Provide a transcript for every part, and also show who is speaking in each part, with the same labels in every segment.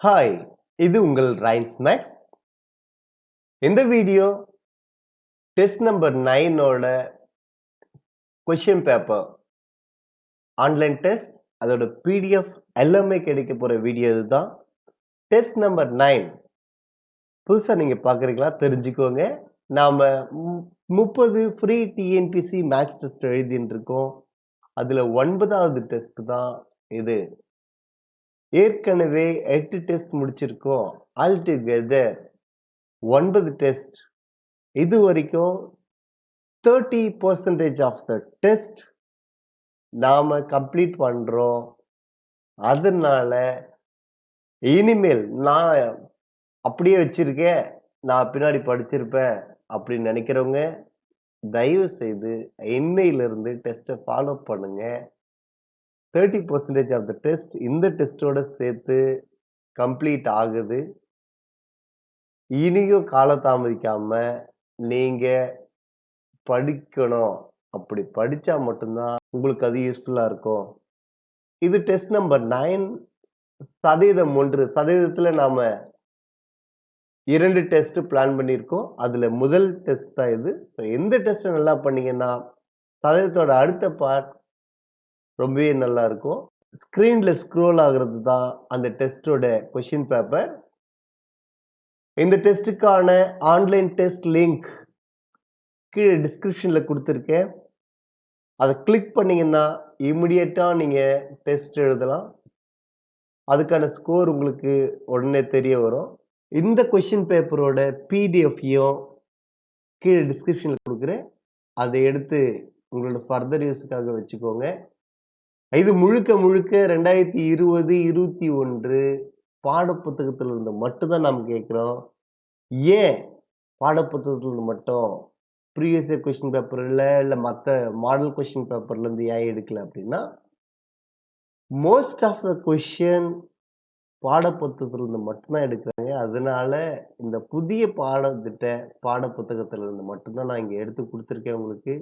Speaker 1: Hi, இது உங்கள் rhymes maths. இந்த வீடியோ டெஸ்ட் நம்பர் 9 ஓட கொஸ்டின் பேப்பர் ஆன்லைன் டெஸ்ட் அதோட பிடிஎஃப் எல்லாமே கிடைக்க போற வீடியோ இதுதான். டெஸ்ட் நம்பர் 9 புதுசா நீங்க பாக்குறீங்களா? தெரிஞ்சுக்கோங்க. நாம 30 ஃப்ரீ டிஎன்பிசி மேக்ஸ் டெஸ்ட் எழுதிட்டு இருக்கோம். அதுல 9வது டெஸ்ட் தான் இது. ஏற்கனவே 8 டெஸ்ட் முடிச்சிருக்கோம். All together 9 test. இது வரைக்கும் 30% ஆஃப் த டெஸ்ட் நாம கம்ப்ளீட் பண்றோம். அதனால இனிமேல் நான் அப்படியே வச்சிருக்கேன், நான் பின்னாடி படிச்சிருப்பேன் அப்படின்னு நினைக்கிறவங்க தயவு செய்து இன்னையிலிருந்து டெஸ்ட்டை ஃபாலோ பண்ணுங்க. 30% ஆஃப் த டெஸ்ட் இந்த டெஸ்டோட சேர்த்து கம்ப்ளீட் ஆகுது. இனியும் காலதாமதிக்காம நீங்க படிக்கணும். அப்படி படிச்சா மட்டும்தான் உங்களுக்கு அது யூஸ்ஃபுல்லா இருக்கும். இது டெஸ்ட் நம்பர் 9 சதவீதம் 1%. நாம 2 டெஸ்ட் பிளான் பண்ணியிருக்கோம். அதுல முதல் டெஸ்ட் தான் இது. எந்த டெஸ்ட் நல்லா பண்ணீங்கன்னா சதவீதத்தோட அடுத்த பார்ட் ரொம்பவே நல்லா இருக்கும். ஸ்கிரீன்ல ஸ்க்ரோல் ஆகுறது தான் அந்த டெஸ்டோட கொஸ்டின் பேப்பர். இந்த டெஸ்டுக்கான ஆன்லைன் டெஸ்ட் லிங்க் கீழே டிஸ்கிரிப்ஷன்ல கொடுத்துருக்கேன். அதை கிளிக் பண்ணீங்கன்னா இமிடியேட்டா நீங்க டெஸ்ட் எழுதலாம். அதுக்கான ஸ்கோர் உங்களுக்கு உடனே தெரிய வரும். இந்த கொஸ்டின் பேப்பரோட பிடிஎஃப்யும் கீழே டிஸ்கிரிப்ஷன்ல கொடுக்குறேன். அதை எடுத்து உங்களோட ஃபர்தர் யூஸுக்காக வச்சுக்கோங்க. இது முழுக்க 2020-21 பாடப்புத்தகத்துல இருந்து மட்டும்தான் நாம் கேட்கிறோம். ஏன் பாடப்புத்தகத்துல இருந்து மட்டும் ப்ரீவியஸ் இயர் கொஸ்டின் பேப்பர் இல்ல மற்ற மாடல் கொஸ்டின் பேப்பர்ல இருந்து ஏன் எடுக்கல அப்படின்னா, மோஸ்ட் ஆஃப் த கொஸ்டின் பாடப்புத்தகத்துல இருந்து மட்டும்தான் எடுக்கிறாங்க. அதனால இந்த புதிய பாடப்புத்தகத்துல இருந்து மட்டும்தான் நான் இங்க எடுத்து கொடுத்துருக்கேன் உங்களுக்கு.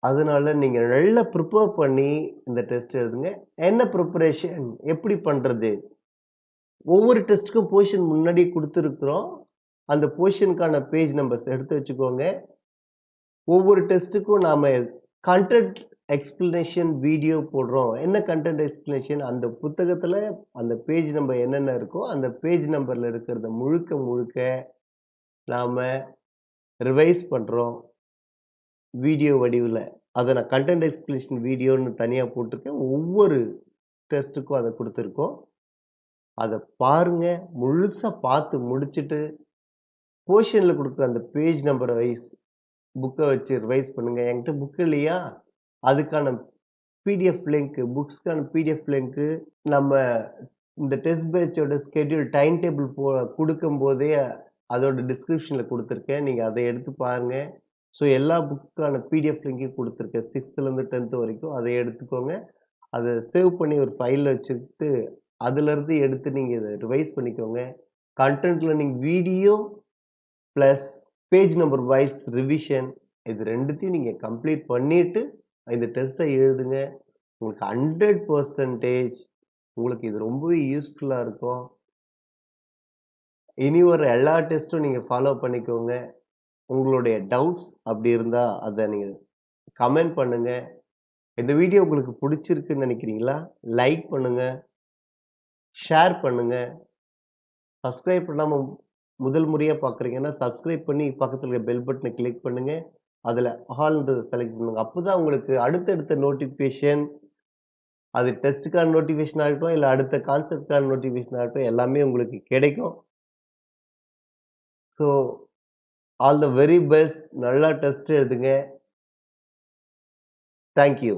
Speaker 1: அதனால நீங்க நல்லா ப்ரிப்பேர் பண்ணி இந்த டெஸ்ட் எழுதுங்க. என்ன ப்ரிப்பரேஷன் எப்படி பண்றது? ஒவ்வொரு டெஸ்ட்டுக்கும் போர்ஷன் முன்னாடி கொடுத்துருக்குறோம். அந்த போர்ஷனுக்கான பேஜ் நம்பர்ஸ் எடுத்து வச்சுக்கோங்க. ஒவ்வொரு டெஸ்ட்டுக்கும் நாம கண்டென்ட் எக்ஸ்பிளனேஷன் வீடியோ போடுறோம். என்ன கண்டென்ட் எக்ஸ்பிளனேஷன்? அந்த புத்தகத்துல அந்த பேஜ் நம்பர் என்னென்ன இருக்கோ அந்த பேஜ் நம்பர்ல இருக்கிறத முழுக்க நாம ரிவைஸ் பண்றோம் வீடியோ வடிவில். அதை நான் கண்டென்ட் எக்ஸ்பிளனேஷன் வீடியோன்னு தனியா போட்டிருக்கேன். ஒவ்வொரு டெஸ்ட்டுக்கும் அதை கொடுத்துருக்கோம். அதை பாருங்க. முழுசா பார்த்து முடிச்சுட்டு போர்ஷன்ல கொடுக்குற அந்த பேஜ் நம்பரை வைஸ் புக்கை வச்சு ரிவைஸ் பண்ணுங்க. என்கிட்ட புக் இல்லையா, அதுக்கான பிடிஎஃப் லிங்க், புக்ஸ்க்கான பிடிஎஃப் லிங்க் நம்ம இந்த டெஸ்ட் பேட்சோட ஸ்கெட்யூல் டைம் டேபிள் கொடுக்கும் போதே அதோட டிஸ்கிரிப்ஷன்ல கொடுத்துருக்கேன். நீங்க அதை எடுத்து பாருங்க. ஸோ எல்லா புக்குக்கான பிடிஎஃப் லிங்கையும் கொடுத்துருக்கேன். 6th ல இருந்து 10th வரைக்கும். அதை எடுத்துக்கோங்க. அதை சேவ் பண்ணி ஒரு ஃபைல்ல வச்சுக்கிட்டு அதுல இருந்து எடுத்து நீங்க இதை ரிவைஸ் பண்ணிக்கோங்க. Content learning video plus page number wise revision இது ரெண்டுத்தையும் நீங்க கம்ப்ளீட் பண்ணிட்டு இந்த டெஸ்ட்டை எழுதுங்க. உங்களுக்கு 100% உங்களுக்கு இது ரொம்பவே யூஸ்ஃபுல்லா இருக்கும். இனி வர எல்லா டெஸ்ட்டும் நீங்க ஃபாலோ பண்ணிக்கோங்க. உங்களுடைய டவுட்ஸ் அப்படி இருந்தா அதை நீங்க கமெண்ட் பண்ணுங்க. இந்த வீடியோ உங்களுக்கு பிடிச்சிருக்குன்னு நினைக்கிறீங்களா? லைக் பண்ணுங்க, ஷேர் பண்ணுங்க. சப்ஸ்கிரைப் பண்ணாம முதல் முறையா பார்க்குறீங்கன்னா சப்ஸ்கிரைப் பண்ணி பக்கத்துல இருக்க பெல் பட்டனை கிளிக் பண்ணுங்க. அதுல ஆல்ன்றதை செலக்ட் பண்ணுங்க. அப்பதான் உங்களுக்கு அடுத்தடுத்த நோட்டிஃபிகேஷன், அது டெஸ்ட்டுக்கான நோட்டிஃபிகேஷன் ஆகட்டும், இல்லை அடுத்த கான்செப்டுக்கான நோட்டிஃபிகேஷன் ஆகட்டும், எல்லாமே உங்களுக்கு கிடைக்கும். So all the very best. நல்லா டெஸ்ட் எழுதுங்க. தேங்க்யூ.